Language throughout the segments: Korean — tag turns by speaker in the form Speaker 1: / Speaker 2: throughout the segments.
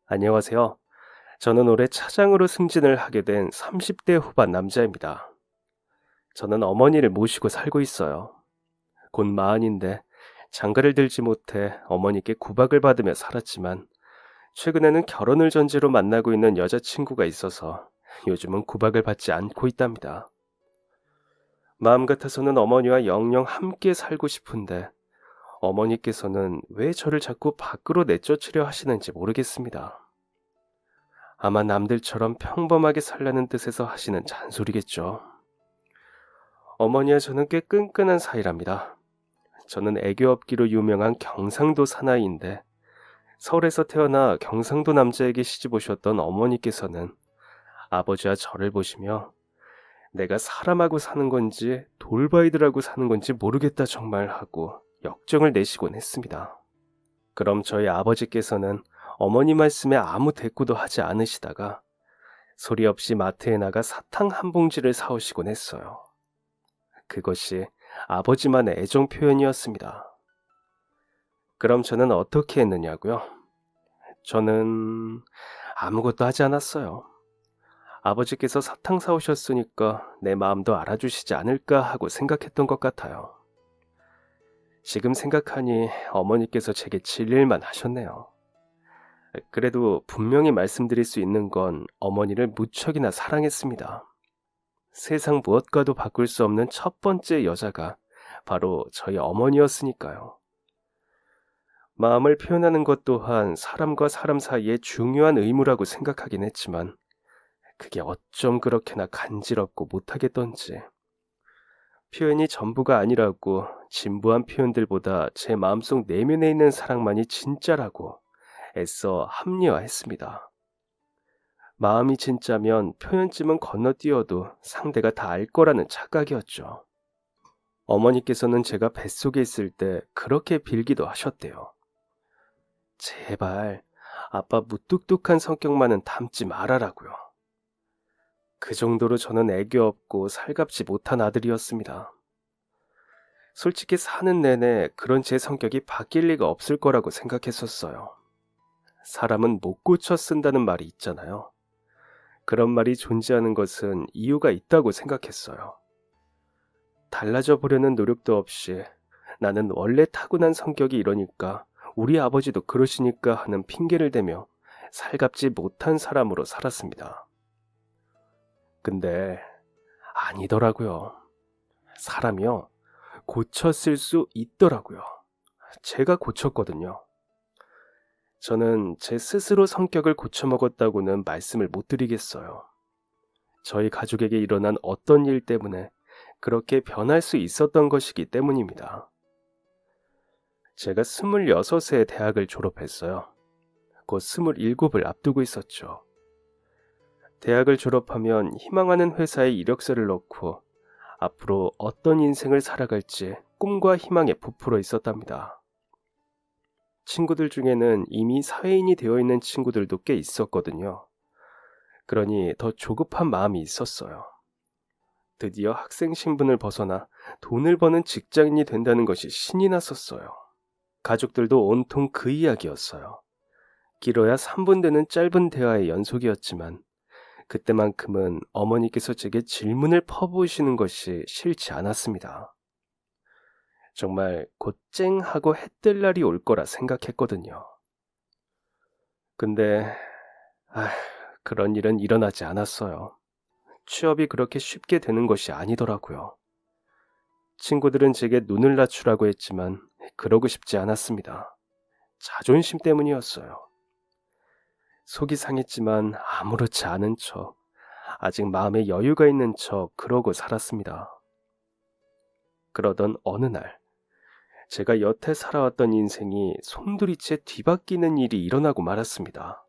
Speaker 1: 안녕하세요. 저는 올해 차장으로 승진을 하게 된 30대 후반 남자입니다. 저는 어머니를 모시고 살고 있어요. 곧 마흔인데 장가를 들지 못해 어머니께 구박을 받으며 살았지만 최근에는 결혼을 전제로 만나고 있는 여자친구가 있어서 요즘은 구박을 받지 않고 있답니다. 마음 같아서는 어머니와 영영 함께 살고 싶은데 어머니께서는 왜 저를 자꾸 밖으로 내쫓으려 하시는지 모르겠습니다. 아마 남들처럼 평범하게 살라는 뜻에서 하시는 잔소리겠죠. 어머니와 저는 꽤 끈끈한 사이랍니다. 저는 애교 없기로 유명한 경상도 사나이인데 서울에서 태어나 경상도 남자에게 시집 오셨던 어머니께서는 아버지와 저를 보시며 내가 사람하고 사는 건지 돌바이들하고 사는 건지 모르겠다 정말 하고 역정을 내시곤 했습니다. 그럼 저희 아버지께서는 어머니 말씀에 아무 대꾸도 하지 않으시다가 소리 없이 마트에 나가 사탕 한 봉지를 사오시곤 했어요. 그것이 아버지만의 애정 표현이었습니다. 그럼 저는 어떻게 했느냐고요? 저는 아무것도 하지 않았어요. 아버지께서 사탕 사오셨으니까 내 마음도 알아주시지 않을까 하고 생각했던 것 같아요. 지금 생각하니 어머니께서 제게 진릴만 하셨네요. 그래도 분명히 말씀드릴 수 있는 건 어머니를 무척이나 사랑했습니다. 세상 무엇과도 바꿀 수 없는 첫 번째 여자가 바로 저희 어머니였으니까요. 마음을 표현하는 것 또한 사람과 사람 사이에 중요한 의무라고 생각하긴 했지만 그게 어쩜 그렇게나 간지럽고 못하겠던지. 표현이 전부가 아니라고 진부한 표현들보다 제 마음속 내면에 있는 사랑만이 진짜라고 애써 합리화했습니다. 마음이 진짜면 표현쯤은 건너뛰어도 상대가 다 알 거라는 착각이었죠. 어머니께서는 제가 뱃속에 있을 때 그렇게 빌기도 하셨대요. 제발 아빠 무뚝뚝한 성격만은 담지 말아라고요. 그 정도로 저는 애교 없고 살갑지 못한 아들이었습니다. 솔직히 사는 내내 그런 제 성격이 바뀔 리가 없을 거라고 생각했었어요. 사람은 못 고쳐 쓴다는 말이 있잖아요. 그런 말이 존재하는 것은 이유가 있다고 생각했어요. 달라져 보려는 노력도 없이 나는 원래 타고난 성격이 이러니까 우리 아버지도 그러시니까 하는 핑계를 대며 살갑지 못한 사람으로 살았습니다. 근데 아니더라고요. 사람이요. 고쳤을 수 있더라고요. 제가 고쳤거든요. 저는 제 스스로 성격을 고쳐먹었다고는 말씀을 못 드리겠어요. 저희 가족에게 일어난 어떤 일 때문에 그렇게 변할 수 있었던 것이기 때문입니다. 제가 26세 대학을 졸업했어요. 곧 27을 앞두고 있었죠. 대학을 졸업하면 희망하는 회사에 이력서를 넣고 앞으로 어떤 인생을 살아갈지 꿈과 희망에 부풀어 있었답니다. 친구들 중에는 이미 사회인이 되어 있는 친구들도 꽤 있었거든요. 그러니 더 조급한 마음이 있었어요. 드디어 학생 신분을 벗어나 돈을 버는 직장인이 된다는 것이 신이 났었어요. 가족들도 온통 그 이야기였어요. 길어야 3분 되는 짧은 대화의 연속이었지만 그때만큼은 어머니께서 제게 질문을 퍼부으시는 것이 싫지 않았습니다. 정말 곧 쨍하고 해 뜰 날이 올 거라 생각했거든요. 근데 아, 그런 일은 일어나지 않았어요. 취업이 그렇게 쉽게 되는 것이 아니더라고요. 친구들은 제게 눈을 낮추라고 했지만 그러고 싶지 않았습니다. 자존심 때문이었어요. 속이 상했지만 아무렇지 않은 척, 아직 마음에 여유가 있는 척 그러고 살았습니다. 그러던 어느 날, 제가 여태 살아왔던 인생이 송두리째 뒤바뀌는 일이 일어나고 말았습니다.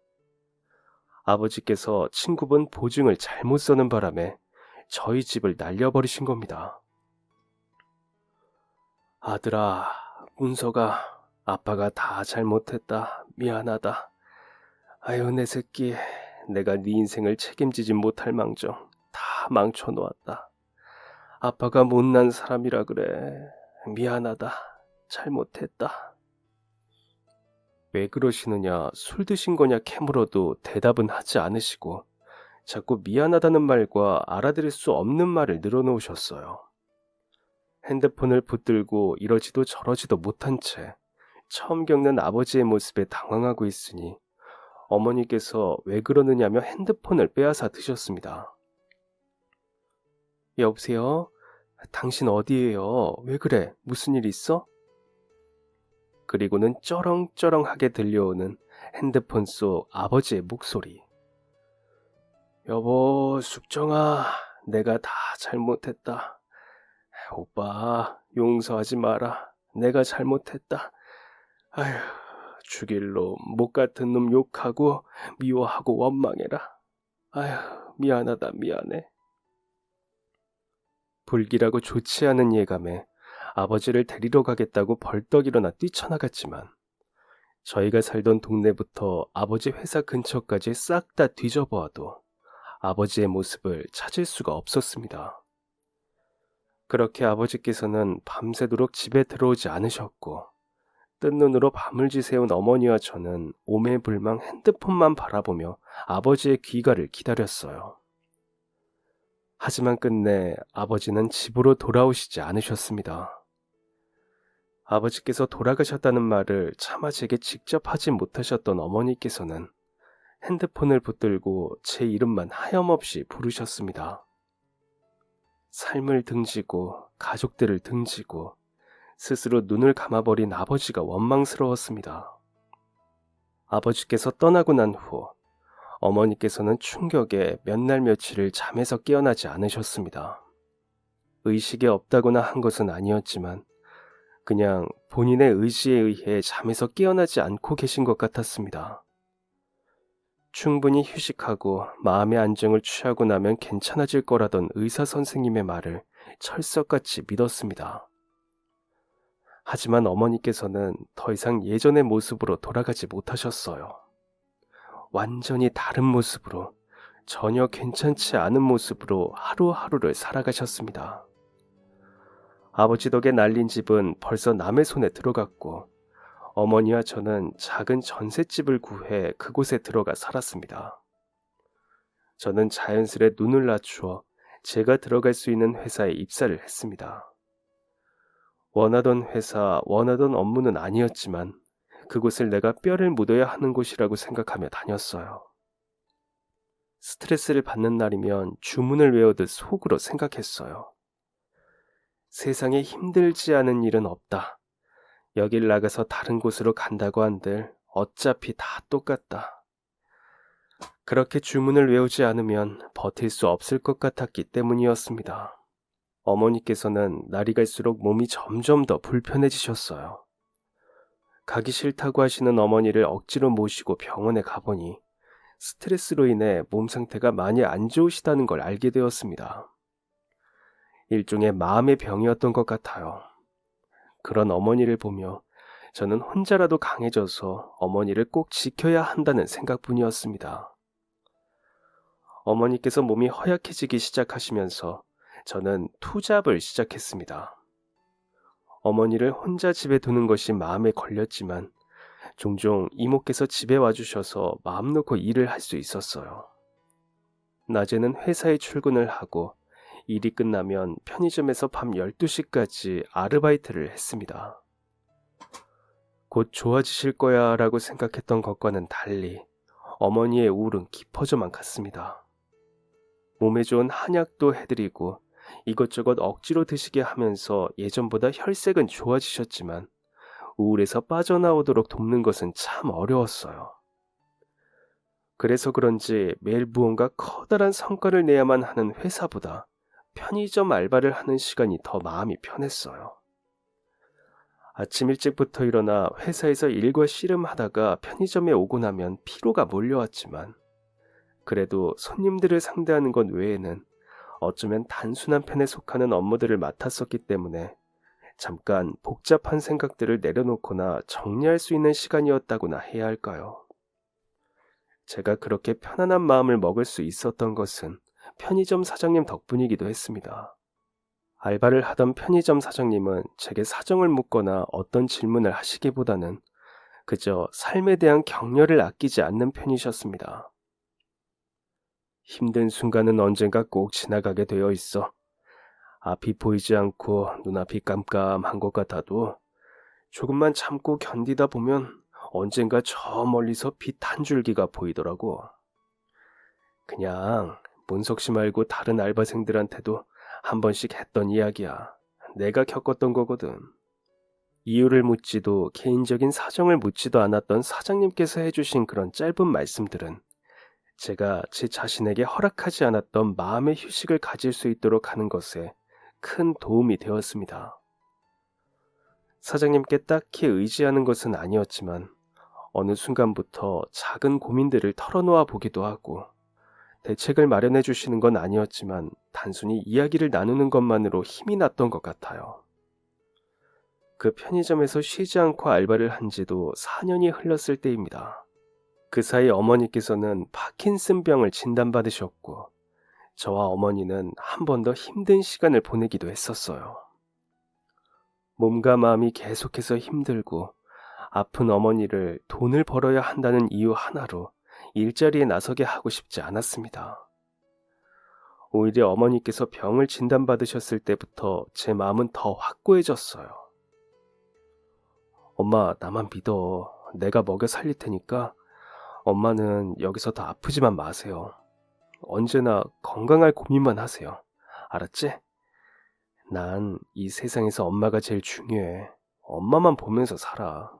Speaker 1: 아버지께서 친구분 보증을 잘못 써는 바람에 저희 집을 날려버리신 겁니다. 아들아, 문서가 아빠가 다 잘못했다. 미안하다. 아유, 내 새끼. 내가 네 인생을 책임지진 못할 망정 다 망쳐놓았다. 아빠가 못난 사람이라 그래. 미안하다. 잘못했다. 왜 그러시느냐, 술 드신 거냐 캐물어도 대답은 하지 않으시고 자꾸 미안하다는 말과 알아들을 수 없는 말을 늘어놓으셨어요. 핸드폰을 붙들고 이러지도 저러지도 못한 채 처음 겪는 아버지의 모습에 당황하고 있으니 어머니께서 왜 그러느냐며 핸드폰을 빼앗아 드셨습니다. 여보세요? 당신 어디에요? 왜 그래? 무슨 일 있어? 그리고는 쩌렁쩌렁하게 들려오는 핸드폰 속 아버지의 목소리. 여보, 숙정아, 내가 다 잘못했다. 오빠, 용서하지 마라. 내가 잘못했다. 아휴, 죽일 놈, 목 같은 놈 욕하고 미워하고 원망해라. 아휴, 미안하다, 미안해. 불길하고 좋지 않은 예감에 아버지를 데리러 가겠다고 벌떡 일어나 뛰쳐나갔지만 저희가 살던 동네부터 아버지 회사 근처까지 싹 다 뒤져보아도 아버지의 모습을 찾을 수가 없었습니다. 그렇게 아버지께서는 밤새도록 집에 들어오지 않으셨고 뜬 눈으로 밤을 지새운 어머니와 저는 오매불망 핸드폰만 바라보며 아버지의 귀가를 기다렸어요. 하지만 끝내 아버지는 집으로 돌아오시지 않으셨습니다. 아버지께서 돌아가셨다는 말을 차마 제게 직접 하지 못하셨던 어머니께서는 핸드폰을 붙들고 제 이름만 하염없이 부르셨습니다. 삶을 등지고 가족들을 등지고 스스로 눈을 감아버린 아버지가 원망스러웠습니다. 아버지께서 떠나고 난 후 어머니께서는 충격에 몇 날 며칠을 잠에서 깨어나지 않으셨습니다. 의식이 없다거나 한 것은 아니었지만 그냥 본인의 의지에 의해 잠에서 깨어나지 않고 계신 것 같았습니다. 충분히 휴식하고 마음의 안정을 취하고 나면 괜찮아질 거라던 의사 선생님의 말을 철석같이 믿었습니다. 하지만 어머니께서는 더 이상 예전의 모습으로 돌아가지 못하셨어요. 완전히 다른 모습으로, 전혀 괜찮지 않은 모습으로 하루하루를 살아가셨습니다. 아버지 덕에 날린 집은 벌써 남의 손에 들어갔고 어머니와 저는 작은 전셋집을 구해 그곳에 들어가 살았습니다. 저는 자연스레 눈을 낮추어 제가 들어갈 수 있는 회사에 입사를 했습니다. 원하던 회사, 원하던 업무는 아니었지만 그곳을 내가 뼈를 묻어야 하는 곳이라고 생각하며 다녔어요. 스트레스를 받는 날이면 주문을 외우듯 속으로 생각했어요. 세상에 힘들지 않은 일은 없다. 여길 나가서 다른 곳으로 간다고 한들 어차피 다 똑같다. 그렇게 주문을 외우지 않으면 버틸 수 없을 것 같았기 때문이었습니다. 어머니께서는 날이 갈수록 몸이 점점 더 불편해지셨어요. 가기 싫다고 하시는 어머니를 억지로 모시고 병원에 가보니 스트레스로 인해 몸 상태가 많이 안 좋으시다는 걸 알게 되었습니다. 일종의 마음의 병이었던 것 같아요. 그런 어머니를 보며 저는 혼자라도 강해져서 어머니를 꼭 지켜야 한다는 생각뿐이었습니다. 어머니께서 몸이 허약해지기 시작하시면서 저는 투잡을 시작했습니다. 어머니를 혼자 집에 두는 것이 마음에 걸렸지만 종종 이모께서 집에 와주셔서 마음 놓고 일을 할 수 있었어요. 낮에는 회사에 출근을 하고 일이 끝나면 편의점에서 밤 12시까지 아르바이트를 했습니다. 곧 좋아지실 거야 라고 생각했던 것과는 달리 어머니의 우울은 깊어져만 갔습니다. 몸에 좋은 한약도 해드리고 이것저것 억지로 드시게 하면서 예전보다 혈색은 좋아지셨지만 우울에서 빠져나오도록 돕는 것은 참 어려웠어요. 그래서 그런지 매일 무언가 커다란 성과를 내야만 하는 회사보다 편의점 알바를 하는 시간이 더 마음이 편했어요. 아침 일찍부터 일어나 회사에서 일과 씨름하다가 편의점에 오고 나면 피로가 몰려왔지만 그래도 손님들을 상대하는 것 외에는 어쩌면 단순한 편에 속하는 업무들을 맡았었기 때문에 잠깐 복잡한 생각들을 내려놓거나 정리할 수 있는 시간이었다고나 해야 할까요? 제가 그렇게 편안한 마음을 먹을 수 있었던 것은 편의점 사장님 덕분이기도 했습니다. 알바를 하던 편의점 사장님은 제게 사정을 묻거나 어떤 질문을 하시기보다는 그저 삶에 대한 격려를 아끼지 않는 편이셨습니다. 힘든 순간은 언젠가 꼭 지나가게 되어 있어. 앞이 보이지 않고 눈앞이 깜깜한 것 같아도 조금만 참고 견디다 보면 언젠가 저 멀리서 빛 한 줄기가 보이더라고. 그냥 문석 씨 말고 다른 알바생들한테도 한 번씩 했던 이야기야. 내가 겪었던 거거든. 이유를 묻지도 개인적인 사정을 묻지도 않았던 사장님께서 해주신 그런 짧은 말씀들은 제가 제 자신에게 허락하지 않았던 마음의 휴식을 가질 수 있도록 하는 것에 큰 도움이 되었습니다. 사장님께 딱히 의지하는 것은 아니었지만 어느 순간부터 작은 고민들을 털어놓아 보기도 하고 대책을 마련해 주시는 건 아니었지만 단순히 이야기를 나누는 것만으로 힘이 났던 것 같아요. 그 편의점에서 쉬지 않고 알바를 한 지도 4년이 흘렀을 때입니다. 그 사이 어머니께서는 파킨슨병을 진단받으셨고 저와 어머니는 한 번 더 힘든 시간을 보내기도 했었어요. 몸과 마음이 계속해서 힘들고 아픈 어머니를 돈을 벌어야 한다는 이유 하나로 일자리에 나서게 하고 싶지 않았습니다. 오히려 어머니께서 병을 진단받으셨을 때부터 제 마음은 더 확고해졌어요. 엄마, 나만 믿어. 내가 먹여 살릴 테니까 엄마는 여기서 더 아프지만 마세요. 언제나 건강할 고민만 하세요. 알았지? 난 이 세상에서 엄마가 제일 중요해. 엄마만 보면서 살아.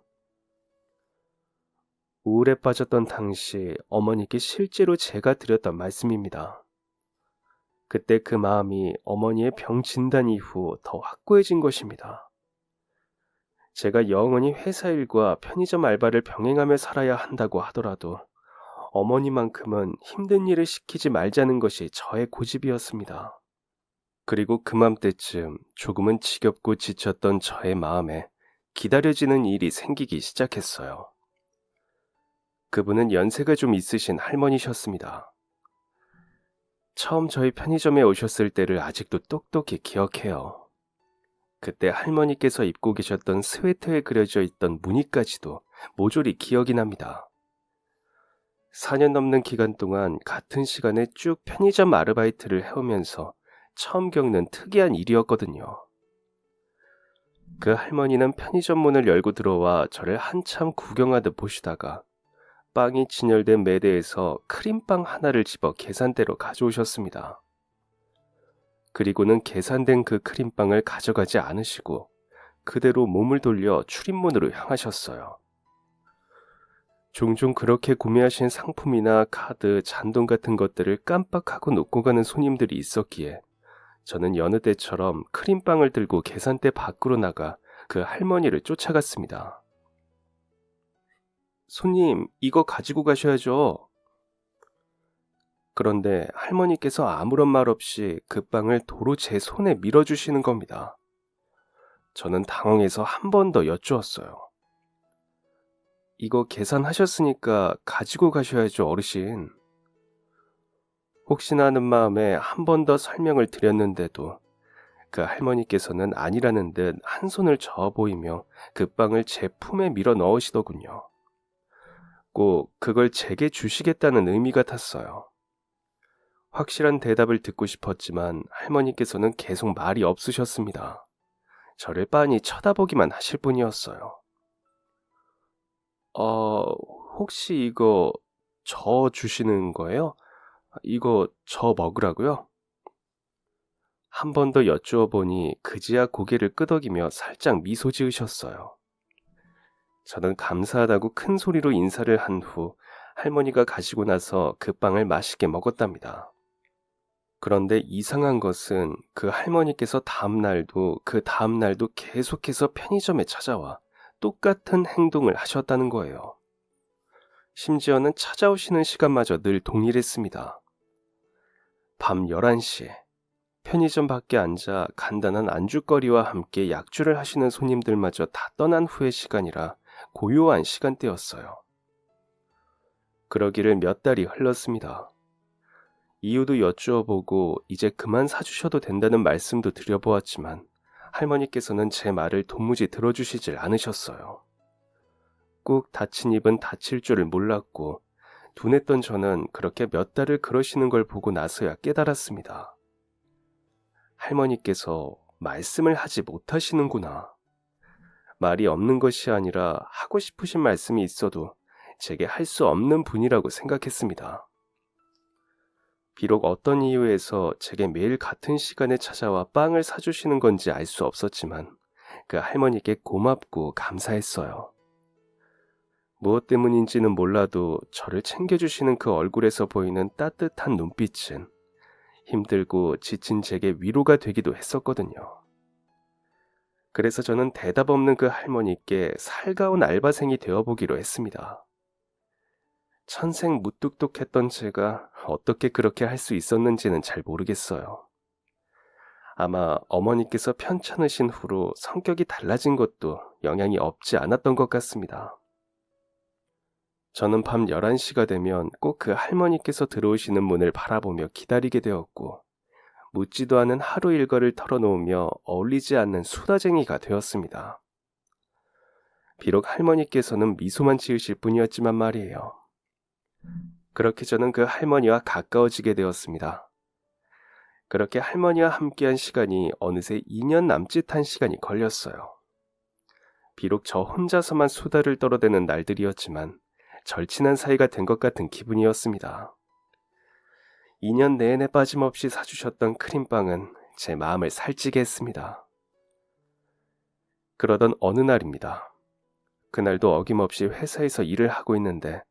Speaker 1: 우울에 빠졌던 당시 어머니께 실제로 제가 드렸던 말씀입니다. 그때 그 마음이 어머니의 병 진단 이후 더 확고해진 것입니다. 제가 영원히 회사 일과 편의점 알바를 병행하며 살아야 한다고 하더라도 어머니만큼은 힘든 일을 시키지 말자는 것이 저의 고집이었습니다. 그리고 그맘때쯤 조금은 지겹고 지쳤던 저의 마음에 기다려지는 일이 생기기 시작했어요. 그분은 연세가 좀 있으신 할머니셨습니다. 처음 저희 편의점에 오셨을 때를 아직도 똑똑히 기억해요. 그때 할머니께서 입고 계셨던 스웨터에 그려져 있던 무늬까지도 모조리 기억이 납니다. 4년 넘는 기간 동안 같은 시간에 쭉 편의점 아르바이트를 해오면서 처음 겪는 특이한 일이었거든요. 그 할머니는 편의점 문을 열고 들어와 저를 한참 구경하듯 보시다가 빵이 진열된 매대에서 크림빵 하나를 집어 계산대로 가져오셨습니다. 그리고는 계산된 그 크림빵을 가져가지 않으시고 그대로 몸을 돌려 출입문으로 향하셨어요. 종종 그렇게 구매하신 상품이나 카드, 잔돈 같은 것들을 깜빡하고 놓고 가는 손님들이 있었기에 저는 여느 때처럼 크림빵을 들고 계산대 밖으로 나가 그 할머니를 쫓아갔습니다. 손님, 이거 가지고 가셔야죠. 그런데 할머니께서 아무런 말 없이 그 빵을 도로 제 손에 밀어주시는 겁니다. 저는 당황해서 한 번 더 여쭈었어요. 이거 계산하셨으니까 가지고 가셔야죠, 어르신. 혹시나 하는 마음에 한 번 더 설명을 드렸는데도 그 할머니께서는 아니라는 듯 한 손을 저어 보이며 그 빵을 제 품에 밀어 넣으시더군요. 꼭 그걸 제게 주시겠다는 의미 같았어요. 확실한 대답을 듣고 싶었지만 할머니께서는 계속 말이 없으셨습니다. 저를 빤히 쳐다보기만 하실 뿐이었어요. 혹시 이거 저 주시는 거예요? 이거 저 먹으라고요? 한 번 더 여쭈어 보니 그제야 고개를 끄덕이며 살짝 미소 지으셨어요. 저는 감사하다고 큰 소리로 인사를 한 후 할머니가 가시고 나서 그 빵을 맛있게 먹었답니다. 그런데 이상한 것은 그 할머니께서 그 다음 날도 계속해서 편의점에 찾아와 똑같은 행동을 하셨다는 거예요. 심지어는 찾아오시는 시간마저 늘 동일했습니다. 밤 11시에 편의점 밖에 앉아 간단한 안주거리와 함께 약주를 하시는 손님들마저 다 떠난 후의 시간이라 고요한 시간대였어요. 그러기를 몇 달이 흘렀습니다. 이유도 여쭈어보고 이제 그만 사주셔도 된다는 말씀도 드려보았지만 할머니께서는 제 말을 도무지 들어주시질 않으셨어요. 꼭 다친 입은 다칠 줄을 몰랐고 둔했던 저는 그렇게 몇 달을 그러시는 걸 보고 나서야 깨달았습니다. 할머니께서 말씀을 하지 못하시는구나. 말이 없는 것이 아니라 하고 싶으신 말씀이 있어도 제게 할 수 없는 분이라고 생각했습니다. 비록 어떤 이유에서 제게 매일 같은 시간에 찾아와 빵을 사주시는 건지 알 수 없었지만 그 할머니께 고맙고 감사했어요. 무엇 때문인지는 몰라도 저를 챙겨주시는 그 얼굴에서 보이는 따뜻한 눈빛은 힘들고 지친 제게 위로가 되기도 했었거든요. 그래서 저는 대답 없는 그 할머니께 살가운 알바생이 되어보기로 했습니다. 천생 무뚝뚝했던 제가 어떻게 그렇게 할 수 있었는지는 잘 모르겠어요. 아마 어머니께서 편찮으신 후로 성격이 달라진 것도 영향이 없지 않았던 것 같습니다. 저는 밤 11시가 되면 꼭 그 할머니께서 들어오시는 문을 바라보며 기다리게 되었고 묻지도 않은 하루 일과를 털어놓으며 어울리지 않는 수다쟁이가 되었습니다. 비록 할머니께서는 미소만 지으실 뿐이었지만 말이에요. 그렇게 저는 그 할머니와 가까워지게 되었습니다. 그렇게 할머니와 함께한 시간이 어느새 2년 남짓한 시간이 걸렸어요. 비록 저 혼자서만 수다를 떨어대는 날들이었지만 절친한 사이가 된 것 같은 기분이었습니다. 2년 내내 빠짐없이 사주셨던 크림빵은 제 마음을 살찌게 했습니다. 그러던 어느 날입니다. 그날도 어김없이 회사에서 일을 하고 있는데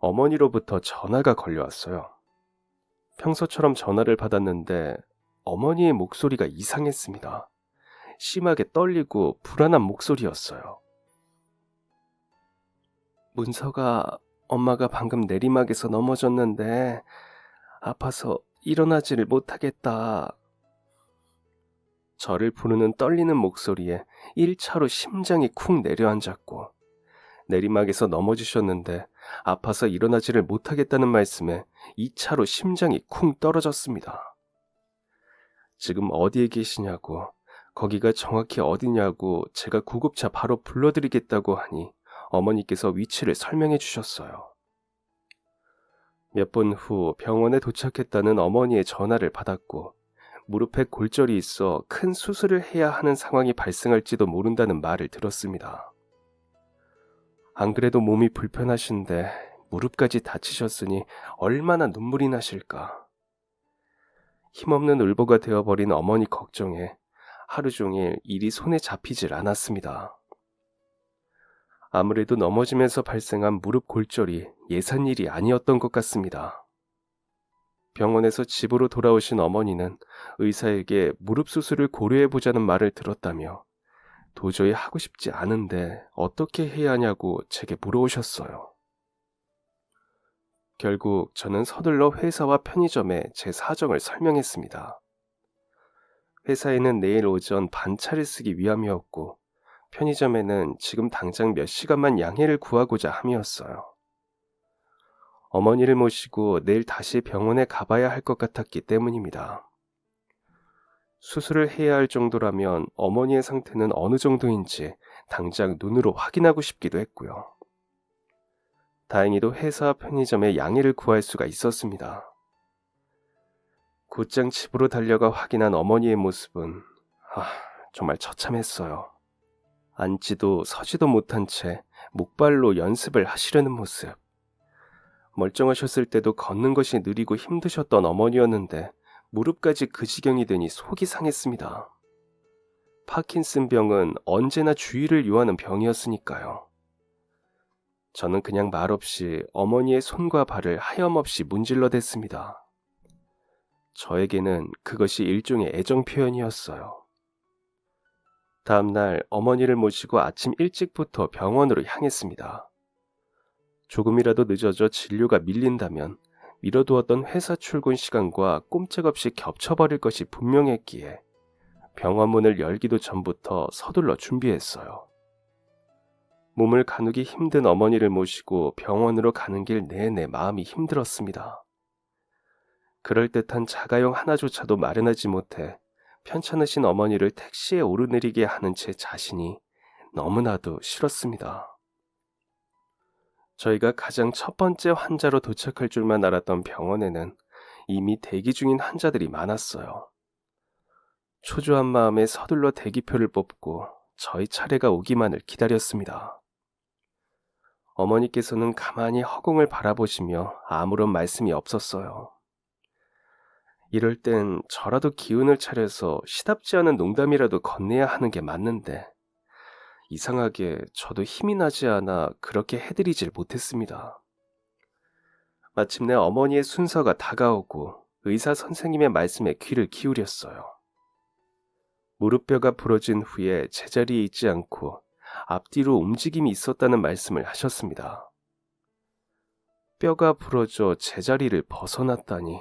Speaker 1: 어머니로부터 전화가 걸려왔어요. 평소처럼 전화를 받았는데 어머니의 목소리가 이상했습니다. 심하게 떨리고 불안한 목소리였어요. 문서가 엄마가 방금 내리막에서 넘어졌는데 아파서 일어나지를 못하겠다. 저를 부르는 떨리는 목소리에 1차로 심장이 쿵 내려앉았고 내리막에서 넘어지셨는데 아파서 일어나지를 못하겠다는 말씀에 2차로 심장이 쿵 떨어졌습니다. 지금 어디에 계시냐고, 거기가 정확히 어디냐고 제가 구급차 바로 불러드리겠다고 하니 어머니께서 위치를 설명해 주셨어요. 몇 분 후 병원에 도착했다는 어머니의 전화를 받았고 무릎에 골절이 있어 큰 수술을 해야 하는 상황이 발생할지도 모른다는 말을 들었습니다. 안 그래도 몸이 불편하신데 무릎까지 다치셨으니 얼마나 눈물이 나실까. 힘없는 울보가 되어버린 어머니 걱정에 하루 종일 일이 손에 잡히질 않았습니다. 아무래도 넘어지면서 발생한 무릎 골절이 예산일이 아니었던 것 같습니다. 병원에서 집으로 돌아오신 어머니는 의사에게 무릎 수술을 고려해보자는 말을 들었다며 도저히 하고 싶지 않은데 어떻게 해야 하냐고 제게 물어오셨어요. 결국 저는 서둘러 회사와 편의점에 제 사정을 설명했습니다. 회사에는 내일 오전 반차를 쓰기 위함이었고 편의점에는 지금 당장 몇 시간만 양해를 구하고자 함이었어요. 어머니를 모시고 내일 다시 병원에 가봐야 할 것 같았기 때문입니다. 수술을 해야 할 정도라면 어머니의 상태는 어느 정도인지 당장 눈으로 확인하고 싶기도 했고요. 다행히도 회사 편의점에 양해를 구할 수가 있었습니다. 곧장 집으로 달려가 확인한 어머니의 모습은 정말 처참했어요. 앉지도 서지도 못한 채 목발로 연습을 하시려는 모습. 멀쩡하셨을 때도 걷는 것이 느리고 힘드셨던 어머니였는데 무릎까지 그 지경이 되니 속이 상했습니다. 파킨슨 병은 언제나 주의를 요하는 병이었으니까요. 저는 그냥 말없이 어머니의 손과 발을 하염없이 문질러댔습니다. 저에게는 그것이 일종의 애정 표현이었어요. 다음날 어머니를 모시고 아침 일찍부터 병원으로 향했습니다. 조금이라도 늦어져 진료가 밀린다면 미뤄두었던 회사 출근 시간과 꼼짝없이 겹쳐버릴 것이 분명했기에 병원 문을 열기도 전부터 서둘러 준비했어요. 몸을 가누기 힘든 어머니를 모시고 병원으로 가는 길 내내 마음이 힘들었습니다. 그럴듯한 자가용 하나조차도 마련하지 못해 편찮으신 어머니를 택시에 오르내리게 하는 제 자신이 너무나도 싫었습니다. 저희가 가장 첫 번째 환자로 도착할 줄만 알았던 병원에는 이미 대기 중인 환자들이 많았어요. 초조한 마음에 서둘러 대기표를 뽑고 저희 차례가 오기만을 기다렸습니다. 어머니께서는 가만히 허공을 바라보시며 아무런 말씀이 없었어요. 이럴 땐 저라도 기운을 차려서 시답지 않은 농담이라도 건네야 하는 게 맞는데 이상하게 저도 힘이 나지 않아 그렇게 해드리질 못했습니다. 마침내 어머니의 순서가 다가오고 의사 선생님의 말씀에 귀를 기울였어요. 무릎뼈가 부러진 후에 제자리에 있지 않고 앞뒤로 움직임이 있었다는 말씀을 하셨습니다. 뼈가 부러져 제자리를 벗어났다니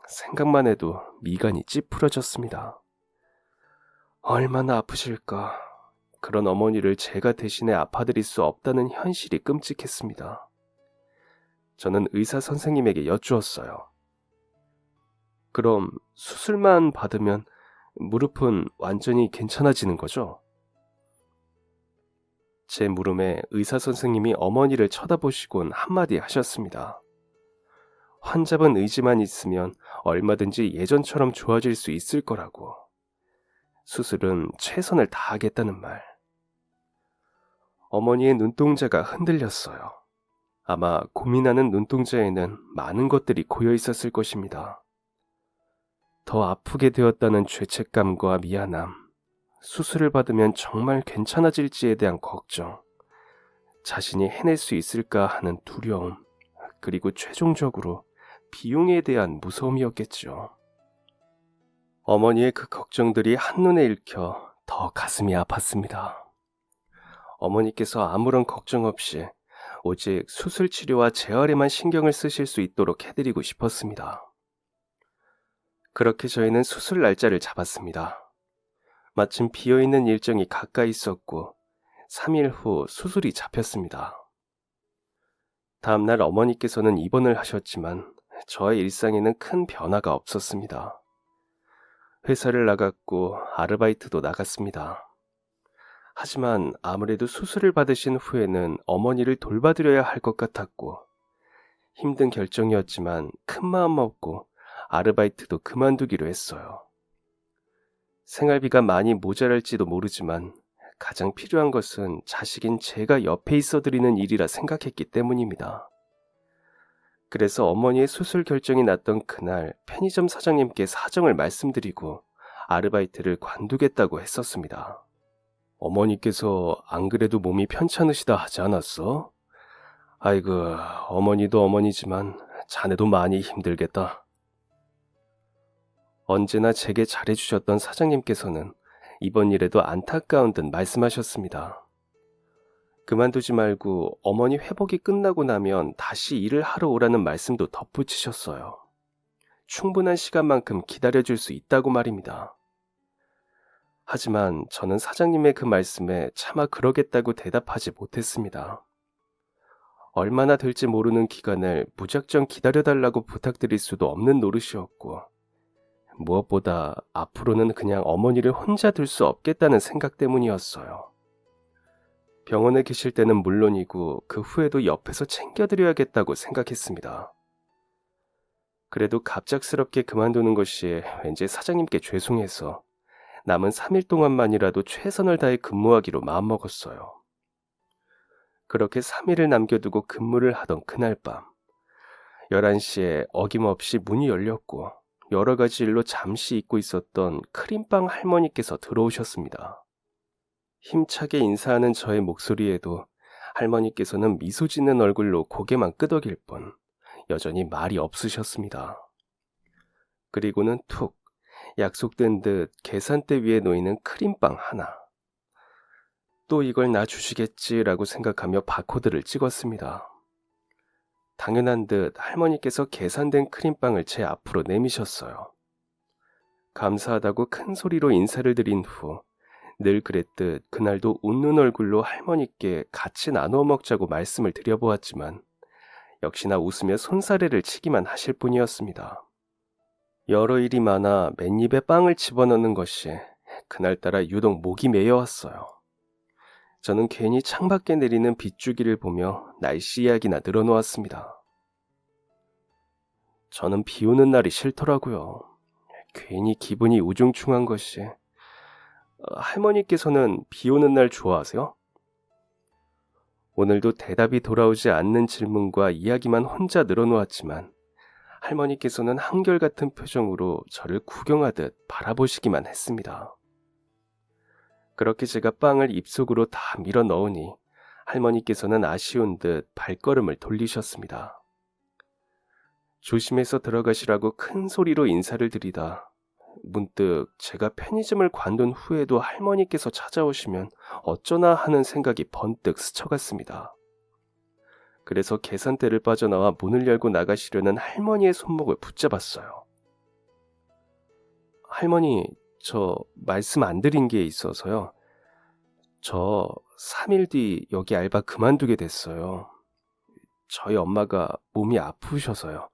Speaker 1: 생각만 해도 미간이 찌푸려졌습니다. 얼마나 아프실까. 그런 어머니를 제가 대신해 아파드릴 수 없다는 현실이 끔찍했습니다. 저는 의사 선생님에게 여쭈었어요. 그럼 수술만 받으면 무릎은 완전히 괜찮아지는 거죠? 제 물음에 의사 선생님이 어머니를 쳐다보시곤 한마디 하셨습니다. 환자분 의지만 있으면 얼마든지 예전처럼 좋아질 수 있을 거라고. 수술은 최선을 다하겠다는 말. 어머니의 눈동자가 흔들렸어요. 아마 고민하는 눈동자에는 많은 것들이 고여 있었을 것입니다. 더 아프게 되었다는 죄책감과 미안함, 수술을 받으면 정말 괜찮아질지에 대한 걱정, 자신이 해낼 수 있을까 하는 두려움, 그리고 최종적으로 비용에 대한 무서움이었겠죠. 어머니의 그 걱정들이 한눈에 읽혀 더 가슴이 아팠습니다. 어머니께서 아무런 걱정 없이 오직 수술 치료와 재활에만 신경을 쓰실 수 있도록 해드리고 싶었습니다. 그렇게 저희는 수술 날짜를 잡았습니다. 마침 비어있는 일정이 가까이 있었고 3일 후 수술이 잡혔습니다. 다음날 어머니께서는 입원을 하셨지만 저의 일상에는 큰 변화가 없었습니다. 회사를 나갔고 아르바이트도 나갔습니다. 하지만 아무래도 수술을 받으신 후에는 어머니를 돌봐드려야 할 것 같았고 힘든 결정이었지만 큰 마음 먹고 아르바이트도 그만두기로 했어요. 생활비가 많이 모자랄지도 모르지만 가장 필요한 것은 자식인 제가 옆에 있어드리는 일이라 생각했기 때문입니다. 그래서 어머니의 수술 결정이 났던 그날 편의점 사장님께 사정을 말씀드리고 아르바이트를 관두겠다고 했었습니다. 어머니께서 안 그래도 몸이 편찮으시다 하지 않았어? 아이고, 어머니도 어머니지만 자네도 많이 힘들겠다. 언제나 제게 잘해주셨던 사장님께서는 이번 일에도 안타까운 듯 말씀하셨습니다. 그만두지 말고 어머니 회복이 끝나고 나면 다시 일을 하러 오라는 말씀도 덧붙이셨어요. 충분한 시간만큼 기다려줄 수 있다고 말입니다. 하지만 저는 사장님의 그 말씀에 차마 그러겠다고 대답하지 못했습니다. 얼마나 될지 모르는 기간을 무작정 기다려달라고 부탁드릴 수도 없는 노릇이었고 무엇보다 앞으로는 그냥 어머니를 혼자 둘 수 없겠다는 생각 때문이었어요. 병원에 계실 때는 물론이고 그 후에도 옆에서 챙겨드려야겠다고 생각했습니다. 그래도 갑작스럽게 그만두는 것이 왠지 사장님께 죄송해서 남은 3일 동안만이라도 최선을 다해 근무하기로 마음먹었어요. 그렇게 3일을 남겨두고 근무를 하던 그날 밤 11시에 어김없이 문이 열렸고 여러 가지 일로 잠시 잊고 있었던 크림빵 할머니께서 들어오셨습니다. 힘차게 인사하는 저의 목소리에도 할머니께서는 미소 짓는 얼굴로 고개만 끄덕일 뿐 여전히 말이 없으셨습니다. 그리고는 툭 약속된 듯 계산대 위에 놓이는 크림빵 하나. 또 이걸 나 주시겠지라고 생각하며 바코드를 찍었습니다. 당연한 듯 할머니께서 계산된 크림빵을 제 앞으로 내미셨어요. 감사하다고 큰 소리로 인사를 드린 후 늘 그랬듯 그날도 웃는 얼굴로 할머니께 같이 나누어 먹자고 말씀을 드려보았지만 역시나 웃으며 손사래를 치기만 하실 뿐이었습니다. 여러 일이 많아 맨입에 빵을 집어넣는 것이 그날따라 유독 목이 메여왔어요. 저는 괜히 창밖에 내리는 빗줄기를 보며 날씨 이야기나 늘어놓았습니다. 저는 비 오는 날이 싫더라고요. 괜히 기분이 우중충한 것이. 할머니께서는 비 오는 날 좋아하세요? 오늘도 대답이 돌아오지 않는 질문과 이야기만 혼자 늘어놓았지만 할머니께서는 한결같은 표정으로 저를 구경하듯 바라보시기만 했습니다. 그렇게 제가 빵을 입속으로 다 밀어 넣으니 할머니께서는 아쉬운 듯 발걸음을 돌리셨습니다. 조심해서 들어가시라고 큰 소리로 인사를 드리다 문득 제가 편의점을 관둔 후에도 할머니께서 찾아오시면 어쩌나 하는 생각이 번뜩 스쳐갔습니다. 그래서 계산대를 빠져나와 문을 열고 나가시려는 할머니의 손목을 붙잡았어요. 할머니, 저 말씀 안 드린 게 있어서요. 저 3일 뒤 여기 알바 그만두게 됐어요. 저희 엄마가 몸이 아프셔서요.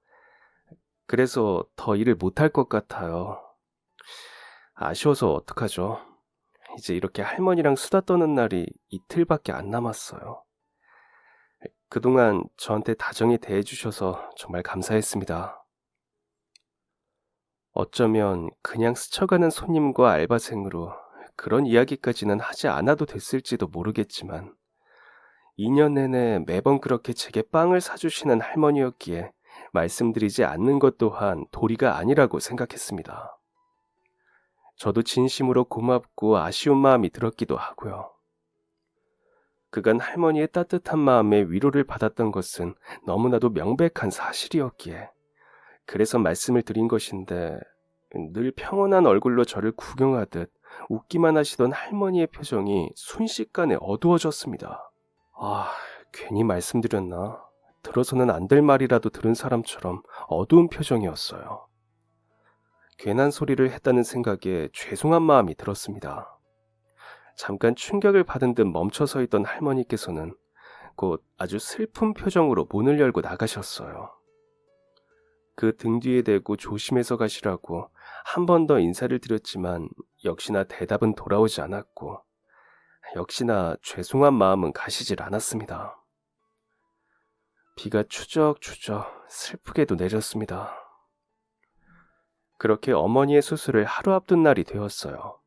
Speaker 1: 그래서 더 일을 못할 것 같아요. 아쉬워서 어떡하죠? 이제 이렇게 할머니랑 수다 떠는 날이 이틀밖에 안 남았어요. 그동안 저한테 다정히 대해주셔서 정말 감사했습니다. 어쩌면 그냥 스쳐가는 손님과 알바생으로 그런 이야기까지는 하지 않아도 됐을지도 모르겠지만 2년 내내 매번 그렇게 제게 빵을 사주시는 할머니였기에 말씀드리지 않는 것 또한 도리가 아니라고 생각했습니다. 저도 진심으로 고맙고 아쉬운 마음이 들었기도 하고요. 그간 할머니의 따뜻한 마음에 위로를 받았던 것은 너무나도 명백한 사실이었기에 그래서 말씀을 드린 것인데 늘 평온한 얼굴로 저를 구경하듯 웃기만 하시던 할머니의 표정이 순식간에 어두워졌습니다. 괜히 말씀드렸나? 들어서는 안 될 말이라도 들은 사람처럼 어두운 표정이었어요. 괜한 소리를 했다는 생각에 죄송한 마음이 들었습니다. 잠깐 충격을 받은 듯 멈춰 서 있던 할머니께서는 곧 아주 슬픈 표정으로 문을 열고 나가셨어요. 그 등 뒤에 대고 조심해서 가시라고 한 번 더 인사를 드렸지만 역시나 대답은 돌아오지 않았고 역시나 죄송한 마음은 가시질 않았습니다. 비가 추적추적 슬프게도 내렸습니다. 그렇게 어머니의 수술을 하루 앞둔 날이 되었어요.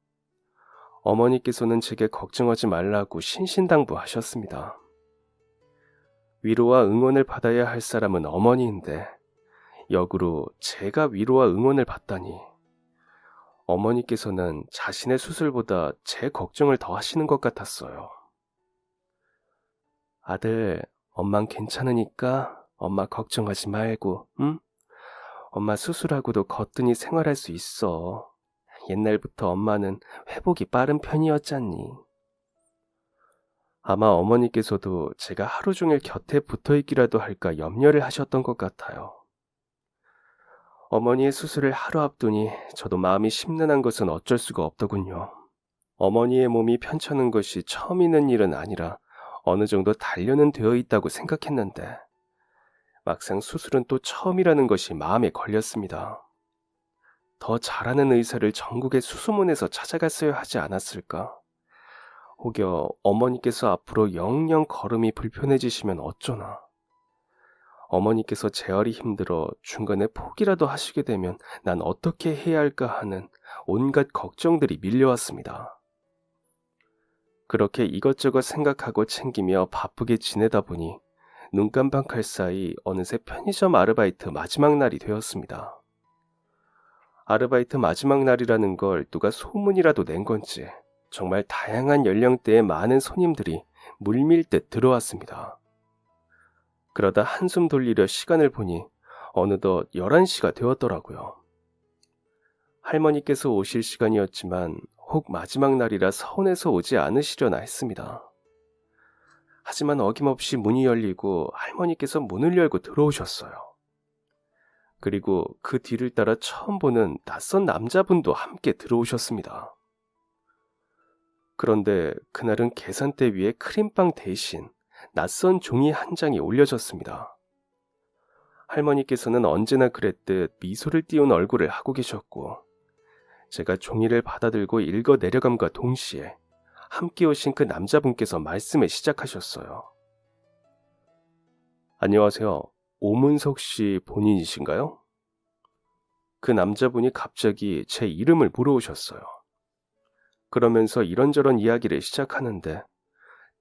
Speaker 1: 어머니께서는 제게 걱정하지 말라고 신신당부하셨습니다. 위로와 응원을 받아야 할 사람은 어머니인데 역으로 제가 위로와 응원을 받다니 어머니께서는 자신의 수술보다 제 걱정을 더 하시는 것 같았어요. 아들, 엄만 괜찮으니까 엄마 걱정하지 말고, 응? 엄마 수술하고도 거뜬히 생활할 수 있어. 옛날부터 엄마는 회복이 빠른 편이었잖니. 아마 어머니께서도 제가 하루 종일 곁에 붙어있기라도 할까 염려를 하셨던 것 같아요. 어머니의 수술을 하루 앞두니 저도 마음이 심란한 것은 어쩔 수가 없더군요. 어머니의 몸이 편찮은 것이 처음 있는 일은 아니라 어느 정도 단련은 되어 있다고 생각했는데 막상 수술은 또 처음이라는 것이 마음에 걸렸습니다. 더 잘하는 의사를 전국의 수소문에서 찾아갔어야 하지 않았을까? 혹여 어머니께서 앞으로 영영 걸음이 불편해지시면 어쩌나? 어머니께서 재활이 힘들어 중간에 포기라도 하시게 되면 난 어떻게 해야 할까 하는 온갖 걱정들이 밀려왔습니다. 그렇게 이것저것 생각하고 챙기며 바쁘게 지내다 보니 눈 깜박할 사이 어느새 편의점 아르바이트 마지막 날이 되었습니다. 아르바이트 마지막 날이라는 걸 누가 소문이라도 낸 건지 정말 다양한 연령대의 많은 손님들이 물밀듯 들어왔습니다. 그러다 한숨 돌리려 시간을 보니 어느덧 11시가 되었더라고요. 할머니께서 오실 시간이었지만 혹 마지막 날이라 서운해서 오지 않으시려나 했습니다. 하지만 어김없이 문이 열리고 할머니께서 문을 열고 들어오셨어요. 그리고 그 뒤를 따라 처음 보는 낯선 남자분도 함께 들어오셨습니다. 그런데 그날은 계산대 위에 크림빵 대신 낯선 종이 한 장이 올려졌습니다. 할머니께서는 언제나 그랬듯 미소를 띄운 얼굴을 하고 계셨고 제가 종이를 받아들고 읽어 내려감과 동시에 함께 오신 그 남자분께서 말씀을 시작하셨어요. 안녕하세요. 오문석 씨 본인이신가요? 그 남자분이 갑자기 제 이름을 물어오셨어요. 그러면서 이런저런 이야기를 시작하는데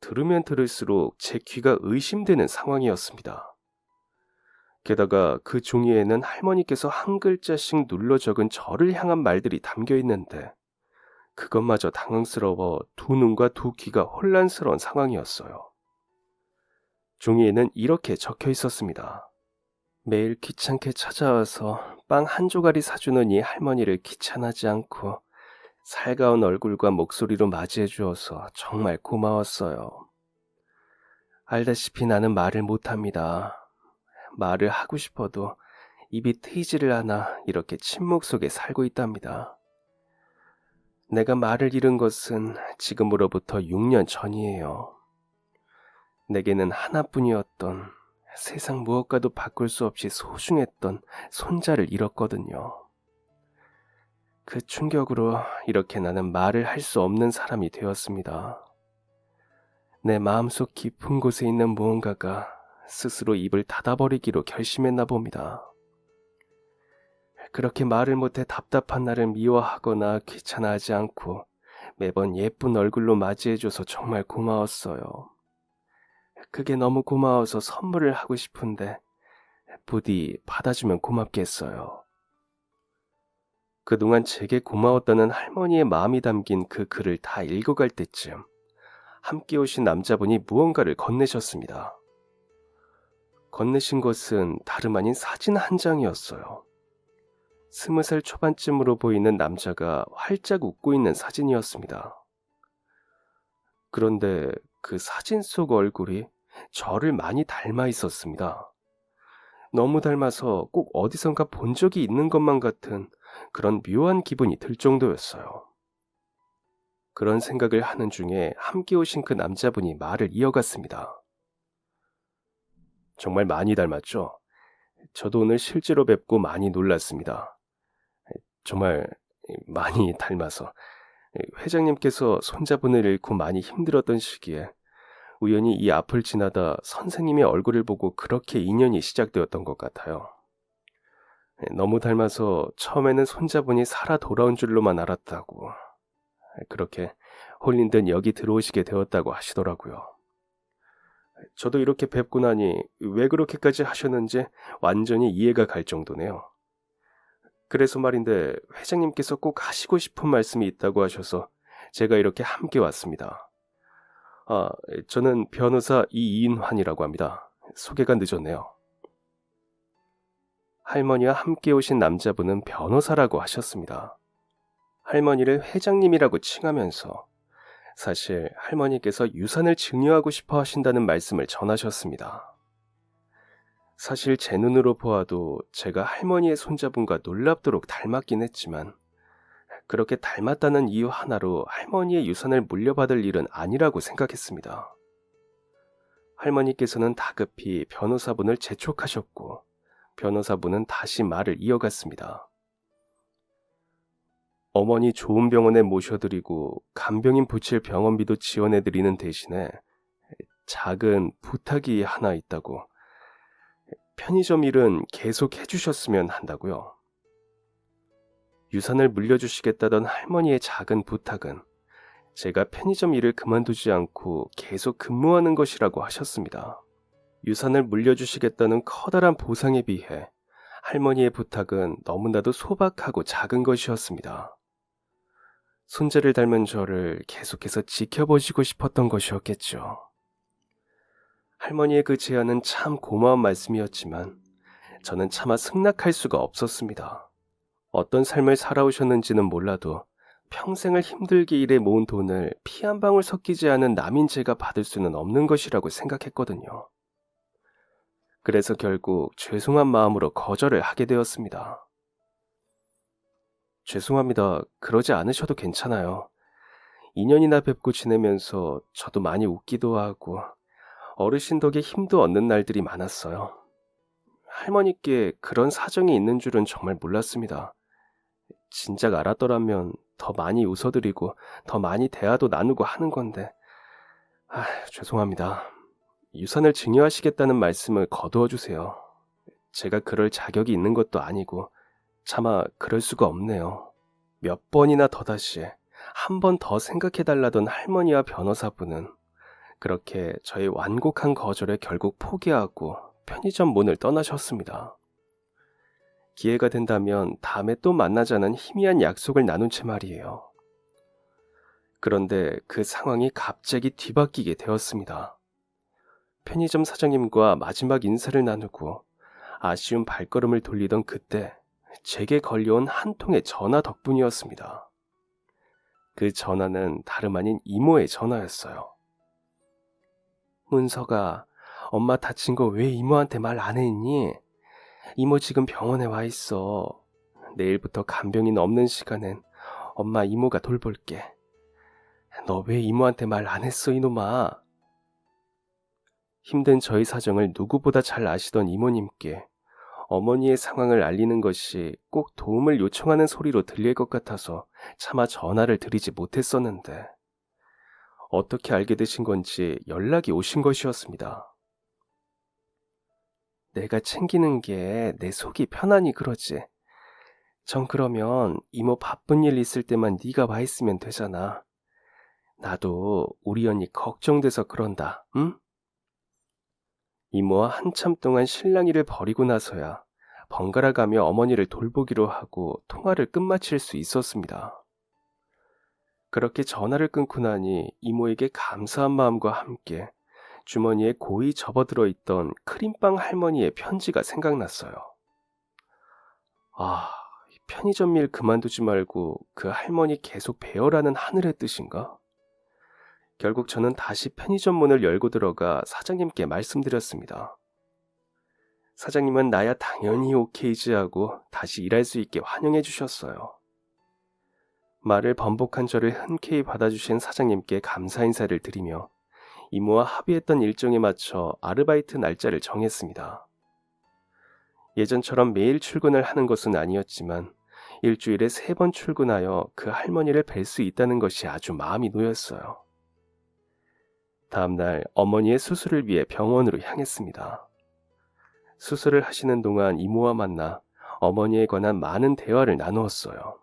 Speaker 1: 들으면 들을수록 제 귀가 의심되는 상황이었습니다. 게다가 그 종이에는 할머니께서 한 글자씩 눌러 적은 저를 향한 말들이 담겨 있는데 그것마저 당황스러워 두 눈과 두 귀가 혼란스러운 상황이었어요. 종이에는 이렇게 적혀 있었습니다. 매일 귀찮게 찾아와서 빵 한 조각이 사주는 이 할머니를 귀찮아하지 않고 살가운 얼굴과 목소리로 맞이해 주어서 정말 고마웠어요. 알다시피 나는 말을 못합니다. 말을 하고 싶어도 입이 트이지를 않아 이렇게 침묵 속에 살고 있답니다. 내가 말을 잃은 것은 지금으로부터 6년 전이에요. 내게는 하나뿐이었던 세상 무엇과도 바꿀 수 없이 소중했던 손자를 잃었거든요. 그 충격으로 이렇게 나는 말을 할 수 없는 사람이 되었습니다. 내 마음속 깊은 곳에 있는 무언가가 스스로 입을 닫아버리기로 결심했나 봅니다. 그렇게 말을 못해 답답한 나를 미워하거나 귀찮아하지 않고 매번 예쁜 얼굴로 맞이해줘서 정말 고마웠어요. 그게 너무 고마워서 선물을 하고 싶은데 부디 받아주면 고맙겠어요. 그동안 제게 고마웠다는 할머니의 마음이 담긴 그 글을 다 읽어갈 때쯤 함께 오신 남자분이 무언가를 건네셨습니다. 건네신 것은 다름 아닌 사진 한 장이었어요. 20살 초반쯤으로 보이는 남자가 활짝 웃고 있는 사진이었습니다. 그런데 그 사진 속 얼굴이 저를 많이 닮아 있었습니다. 너무 닮아서 꼭 어디선가 본 적이 있는 것만 같은 그런 묘한 기분이 들 정도였어요. 그런 생각을 하는 중에 함께 오신 그 남자분이 말을 이어갔습니다. 정말 많이 닮았죠? 저도 오늘 실제로 뵙고 많이 놀랐습니다. 정말 많이 닮아서 회장님께서 손자분을 잃고 많이 힘들었던 시기에 우연히 이 앞을 지나다 선생님의 얼굴을 보고 그렇게 인연이 시작되었던 것 같아요. 너무 닮아서 처음에는 손자분이 살아 돌아온 줄로만 알았다고, 그렇게 홀린 듯 여기 들어오시게 되었다고 하시더라고요. 저도 이렇게 뵙고 나니 왜 그렇게까지 하셨는지 완전히 이해가 갈 정도네요. 그래서 말인데 회장님께서 꼭 하시고 싶은 말씀이 있다고 하셔서 제가 이렇게 함께 왔습니다. 저는 변호사 이인환이라고 합니다. 소개가 늦었네요. 할머니와 함께 오신 남자분은 변호사라고 하셨습니다. 할머니를 회장님이라고 칭하면서 사실 할머니께서 유산을 증여하고 싶어 하신다는 말씀을 전하셨습니다. 사실 제 눈으로 보아도 제가 할머니의 손자분과 놀랍도록 닮았긴 했지만 그렇게 닮았다는 이유 하나로 할머니의 유산을 물려받을 일은 아니라고 생각했습니다. 할머니께서는 다급히 변호사분을 재촉하셨고 변호사분은 다시 말을 이어갔습니다. 어머니 좋은 병원에 모셔드리고 간병인 붙일 병원비도 지원해드리는 대신에 작은 부탁이 하나 있다고, 편의점 일은 계속 해주셨으면 한다고요. 유산을 물려주시겠다던 할머니의 작은 부탁은 제가 편의점 일을 그만두지 않고 계속 근무하는 것이라고 하셨습니다. 유산을 물려주시겠다는 커다란 보상에 비해 할머니의 부탁은 너무나도 소박하고 작은 것이었습니다. 손자를 닮은 저를 계속해서 지켜보시고 싶었던 것이었겠죠. 할머니의 그 제안은 참 고마운 말씀이었지만 저는 차마 승낙할 수가 없었습니다. 어떤 삶을 살아오셨는지는 몰라도 평생을 힘들게 일해 모은 돈을 피 한 방울 섞이지 않은 남인 제가 받을 수는 없는 것이라고 생각했거든요. 그래서 결국 죄송한 마음으로 거절을 하게 되었습니다. 죄송합니다. 그러지 않으셔도 괜찮아요. 2년이나 뵙고 지내면서 저도 많이 웃기도 하고 어르신 덕에 힘도 얻는 날들이 많았어요. 할머니께 그런 사정이 있는 줄은 정말 몰랐습니다. 진작 알았더라면 더 많이 웃어드리고 더 많이 대화도 나누고 하는 건데, 죄송합니다. 유산을 증여하시겠다는 말씀을 거두어 주세요. 제가 그럴 자격이 있는 것도 아니고 차마 그럴 수가 없네요. 몇 번이나 더다시 한 번 더 생각해달라던 할머니와 변호사분은 그렇게 저의 완곡한 거절에 결국 포기하고 편의점 문을 떠나셨습니다. 기회가 된다면 다음에 또 만나자는 희미한 약속을 나눈 채 말이에요. 그런데 그 상황이 갑자기 뒤바뀌게 되었습니다. 편의점 사장님과 마지막 인사를 나누고 아쉬운 발걸음을 돌리던 그때 제게 걸려온 한 통의 전화 덕분이었습니다. 그 전화는 다름 아닌 이모의 전화였어요. 문서가, 엄마 다친 거 왜 이모한테 말 안 했니? 이모 지금 병원에 와 있어. 내일부터 간병인 없는 시간엔 엄마 이모가 돌볼게. 너 왜 이모한테 말 안 했어, 이놈아? 힘든 저희 사정을 누구보다 잘 아시던 이모님께 어머니의 상황을 알리는 것이 꼭 도움을 요청하는 소리로 들릴 것 같아서 차마 전화를 드리지 못했었는데, 어떻게 알게 되신 건지 연락이 오신 것이었습니다. 내가 챙기는 게 내 속이 편하니 그러지. 전 그러면 이모 바쁜 일 있을 때만 네가 와 있으면 되잖아. 나도 우리 언니 걱정돼서 그런다, 응? 이모와 한참 동안 실랑이를 벌이고 나서야 번갈아 가며 어머니를 돌보기로 하고 통화를 끝마칠 수 있었습니다. 그렇게 전화를 끊고 나니 이모에게 감사한 마음과 함께 주머니에 고이 접어들어 있던 크림빵 할머니의 편지가 생각났어요. 이 편의점 일 그만두지 말고 그 할머니 계속 배워라는 하늘의 뜻인가? 결국 저는 다시 편의점 문을 열고 들어가 사장님께 말씀드렸습니다. 사장님은 나야 당연히 오케이지 하고 다시 일할 수 있게 환영해 주셨어요. 말을 번복한 저를 흔쾌히 받아주신 사장님께 감사 인사를 드리며 이모와 합의했던 일정에 맞춰 아르바이트 날짜를 정했습니다. 예전처럼 매일 출근을 하는 것은 아니었지만 일주일에 3번 출근하여 그 할머니를 뵐 수 있다는 것이 아주 마음이 놓였어요. 다음날 어머니의 수술을 위해 병원으로 향했습니다. 수술을 하시는 동안 이모와 만나 어머니에 관한 많은 대화를 나누었어요.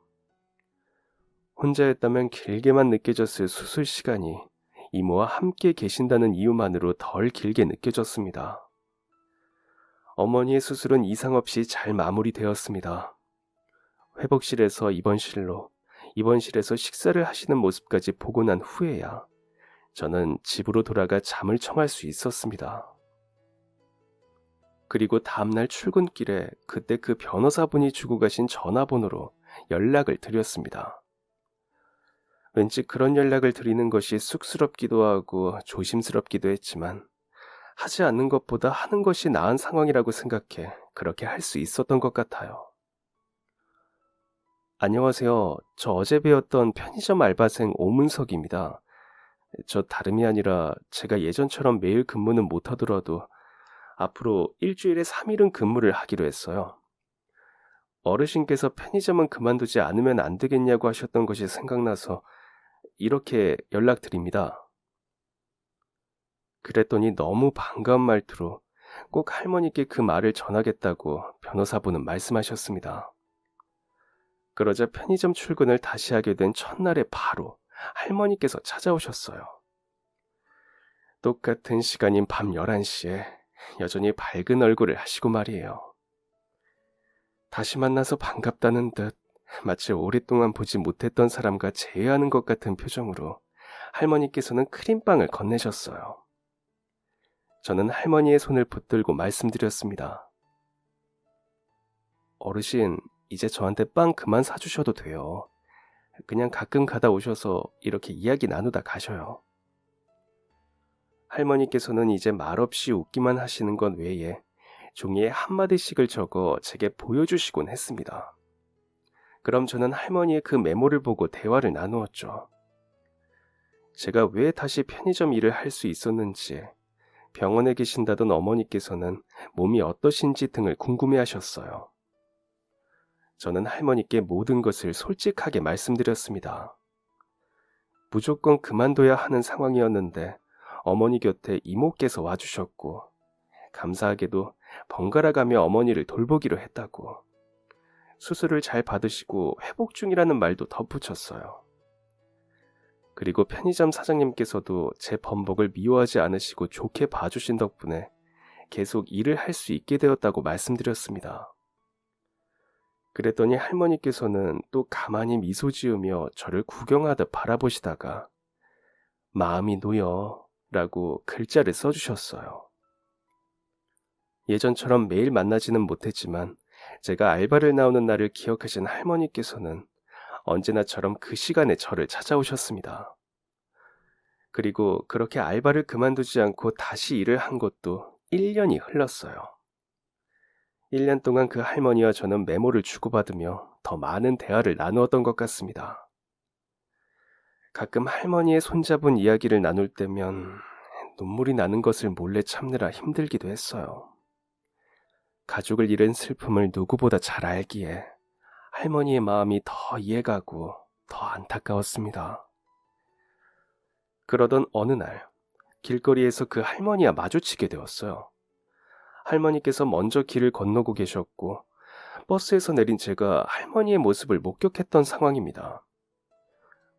Speaker 1: 혼자였다면 길게만 느껴졌을 수술 시간이 이모와 함께 계신다는 이유만으로 덜 길게 느껴졌습니다. 어머니의 수술은 이상 없이 잘 마무리되었습니다. 회복실에서 입원실로, 입원실에서 식사를 하시는 모습까지 보고 난 후에야 저는 집으로 돌아가 잠을 청할 수 있었습니다. 그리고 다음날 출근길에 그때 그 변호사분이 주고 가신 전화번호로 연락을 드렸습니다. 왠지 그런 연락을 드리는 것이 쑥스럽기도 하고 조심스럽기도 했지만 하지 않는 것보다 하는 것이 나은 상황이라고 생각해 그렇게 할 수 있었던 것 같아요. 안녕하세요. 저 어제 배웠던 편의점 알바생 오문석입니다. 저 다름이 아니라 제가 예전처럼 매일 근무는 못하더라도 앞으로 일주일에 3일은 근무를 하기로 했어요. 어르신께서 편의점은 그만두지 않으면 안 되겠냐고 하셨던 것이 생각나서 이렇게 연락드립니다. 그랬더니 너무 반가운 말투로 꼭 할머니께 그 말을 전하겠다고 변호사분은 말씀하셨습니다. 그러자 편의점 출근을 다시 하게 된 첫날에 바로 할머니께서 찾아오셨어요. 똑같은 시간인 밤 11시에 여전히 밝은 얼굴을 하시고 말이에요. 다시 만나서 반갑다는 듯 마치 오랫동안 보지 못했던 사람과 재회하는 것 같은 표정으로 할머니께서는 크림빵을 건네셨어요. 저는 할머니의 손을 붙들고 말씀드렸습니다. 어르신, 이제 저한테 빵 그만 사주셔도 돼요. 그냥 가끔 가다 오셔서 이렇게 이야기 나누다 가셔요. 할머니께서는 이제 말없이 웃기만 하시는 것 외에 종이에 한마디씩을 적어 제게 보여주시곤 했습니다. 그럼 저는 할머니의 그 메모를 보고 대화를 나누었죠. 제가 왜 다시 편의점 일을 할 수 있었는지, 병원에 계신다던 어머니께서는 몸이 어떠신지 등을 궁금해하셨어요. 저는 할머니께 모든 것을 솔직하게 말씀드렸습니다. 무조건 그만둬야 하는 상황이었는데 어머니 곁에 이모께서 와주셨고, 감사하게도 번갈아 가며 어머니를 돌보기로 했다고, 수술을 잘 받으시고 회복 중이라는 말도 덧붙였어요. 그리고 편의점 사장님께서도 제 번복을 미워하지 않으시고 좋게 봐주신 덕분에 계속 일을 할 수 있게 되었다고 말씀드렸습니다. 그랬더니 할머니께서는 또 가만히 미소 지으며 저를 구경하듯 바라보시다가 마음이 놓여 라고 글자를 써주셨어요. 예전처럼 매일 만나지는 못했지만 제가 알바를 나오는 날을 기억하신 할머니께서는 언제나처럼 그 시간에 저를 찾아오셨습니다. 그리고 그렇게 알바를 그만두지 않고 다시 일을 한 것도 1년이 흘렀어요. 1년 동안 그 할머니와 저는 메모를 주고받으며 더 많은 대화를 나누었던 것 같습니다. 가끔 할머니의 손잡은 이야기를 나눌 때면 눈물이 나는 것을 몰래 참느라 힘들기도 했어요. 가족을 잃은 슬픔을 누구보다 잘 알기에 할머니의 마음이 더 이해가고 더 안타까웠습니다. 그러던 어느 날 길거리에서 그 할머니와 마주치게 되었어요. 할머니께서 먼저 길을 건너고 계셨고 버스에서 내린 제가 할머니의 모습을 목격했던 상황입니다.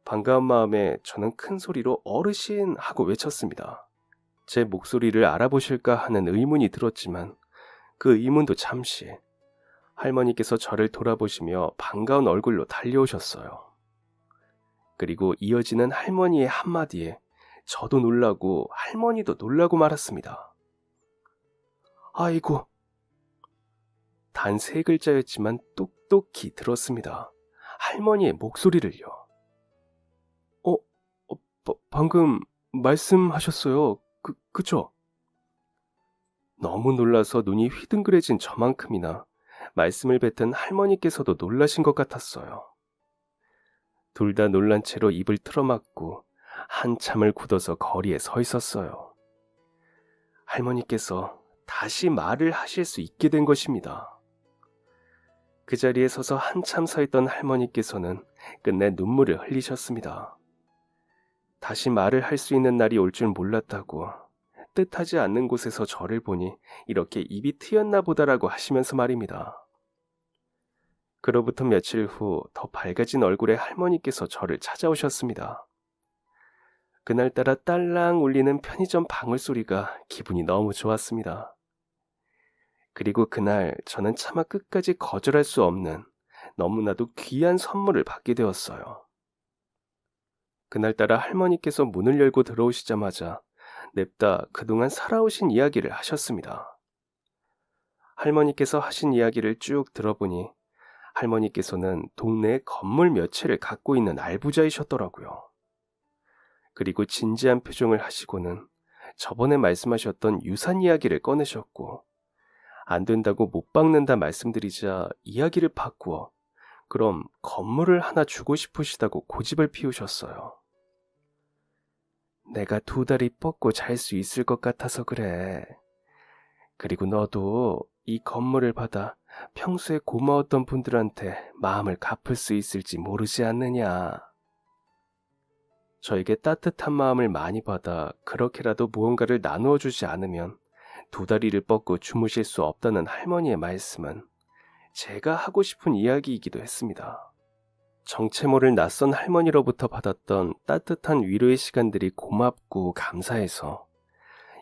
Speaker 1: 반가운 마음에 저는 큰 소리로 어르신 하고 외쳤습니다. 제 목소리를 알아보실까 하는 의문이 들었지만 그 의문도 잠시, 할머니께서 저를 돌아보시며 반가운 얼굴로 달려오셨어요. 그리고 이어지는 할머니의 한마디에 저도 놀라고 할머니도 놀라고 말았습니다. 아이고. 단 3글자였지만 똑똑히 들었습니다. 할머니의 목소리를요. 방금 말씀하셨어요. 그쵸? 너무 놀라서 눈이 휘둥그레진 저만큼이나 말씀을 뱉은 할머니께서도 놀라신 것 같았어요. 둘 다 놀란 채로 입을 틀어막고 한참을 굳어서 거리에 서 있었어요. 할머니께서 다시 말을 하실 수 있게 된 것입니다. 그 자리에 서서 한참 서 있던 할머니께서는 끝내 눈물을 흘리셨습니다. 다시 말을 할 수 있는 날이 올 줄 몰랐다고, 뜻하지 않는 곳에서 저를 보니 이렇게 입이 트였나 보다라고 하시면서 말입니다. 그로부터 며칠 후 더 밝아진 얼굴의 할머니께서 저를 찾아오셨습니다. 그날따라 딸랑 울리는 편의점 방울소리가 기분이 너무 좋았습니다. 그리고 그날 저는 차마 끝까지 거절할 수 없는 너무나도 귀한 선물을 받게 되었어요. 그날따라 할머니께서 문을 열고 들어오시자마자 냅다 그동안 살아오신 이야기를 하셨습니다. 할머니께서 하신 이야기를 쭉 들어보니 할머니께서는 동네에 건물 몇 채를 갖고 있는 알부자이셨더라고요. 그리고 진지한 표정을 하시고는 저번에 말씀하셨던 유산 이야기를 꺼내셨고, 안 된다고 못 박는다 말씀드리자 이야기를 바꾸어 그럼 건물을 하나 주고 싶으시다고 고집을 피우셨어요. 내가 2다리 뻗고 잘 수 있을 것 같아서 그래. 그리고 너도 이 건물을 받아 평소에 고마웠던 분들한테 마음을 갚을 수 있을지 모르지 않느냐. 저에게 따뜻한 마음을 많이 받아 그렇게라도 무언가를 나누어 주지 않으면 2다리를 뻗고 주무실 수 없다는 할머니의 말씀은 제가 하고 싶은 이야기이기도 했습니다. 정체 모를 낯선 할머니로부터 받았던 따뜻한 위로의 시간들이 고맙고 감사해서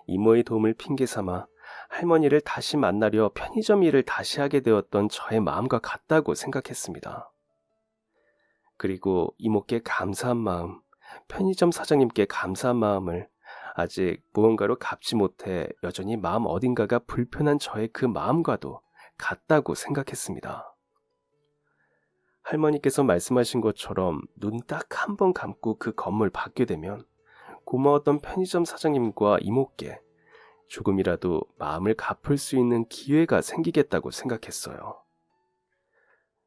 Speaker 1: 이모의 도움을 핑계 삼아 할머니를 다시 만나려 편의점 일을 다시 하게 되었던 저의 마음과 같다고 생각했습니다. 그리고 이모께 감사한 마음, 편의점 사장님께 감사한 마음을 아직 무언가로 갚지 못해 여전히 마음 어딘가가 불편한 저의 그 마음과도 같다고 생각했습니다. 할머니께서 말씀하신 것처럼 눈 딱 한 번 감고 그 건물 받게 되면 고마웠던 편의점 사장님과 이모께 조금이라도 마음을 갚을 수 있는 기회가 생기겠다고 생각했어요.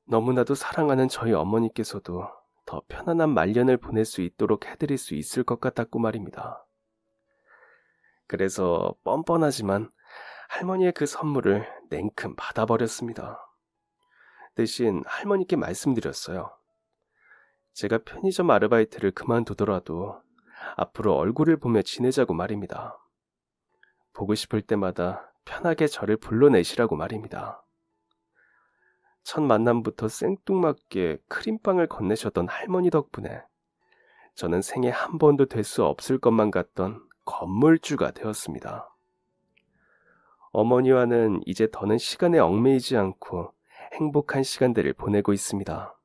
Speaker 1: 너무나도 사랑하는 저희 어머니께서도 더 편안한 말년을 보낼 수 있도록 해드릴 수 있을 것 같았고 말입니다. 그래서 뻔뻔하지만 할머니의 그 선물을 냉큼 받아버렸습니다. 대신 할머니께 말씀드렸어요. 제가 편의점 아르바이트를 그만두더라도 앞으로 얼굴을 보며 지내자고 말입니다. 보고 싶을 때마다 편하게 저를 불러내시라고 말입니다. 첫 만남부터 생뚱맞게 크림빵을 건네셨던 할머니 덕분에 저는 생애 한 번도 될 수 없을 것만 같던 건물주가 되었습니다. 어머니와는 이제 더는 시간에 얽매이지 않고 행복한 시간들을 보내고 있습니다.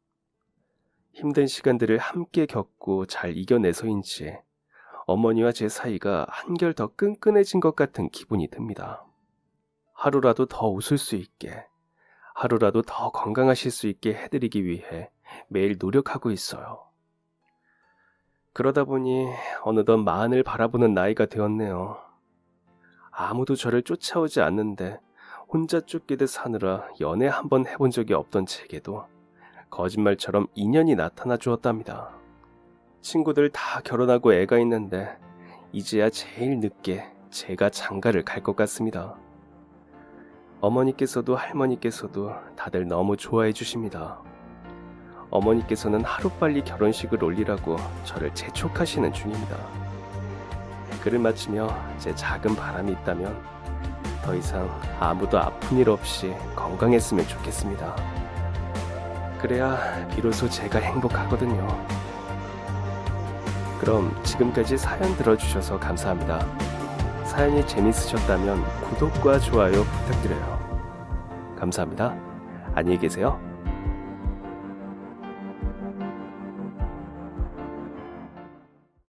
Speaker 1: 힘든 시간들을 함께 겪고 잘 이겨내서인지 어머니와 제 사이가 한결 더 끈끈해진 것 같은 기분이 듭니다. 하루라도 더 웃을 수 있게, 하루라도 더 건강하실 수 있게 해드리기 위해 매일 노력하고 있어요. 그러다 보니 어느덧 마흔을 바라보는 나이가 되었네요. 아무도 저를 쫓아오지 않는데 혼자 쫓기듯 사느라 연애 한번 해본 적이 없던 제게도 거짓말처럼 인연이 나타나 주었답니다. 친구들 다 결혼하고 애가 있는데 이제야 제일 늦게 제가 장가를 갈 것 같습니다. 어머니께서도 할머니께서도 다들 너무 좋아해 주십니다. 어머니께서는 하루빨리 결혼식을 올리라고 저를 재촉하시는 중입니다. 글을 마치며 제 작은 바람이 있다면 더 이상 아무도 아픈 일 없이 건강했으면 좋겠습니다. 그래야 비로소 제가 행복하거든요. 그럼 지금까지 사연 들어주셔서 감사합니다. 사연이 재밌으셨다면 구독과 좋아요 부탁드려요. 감사합니다. 안녕히 계세요.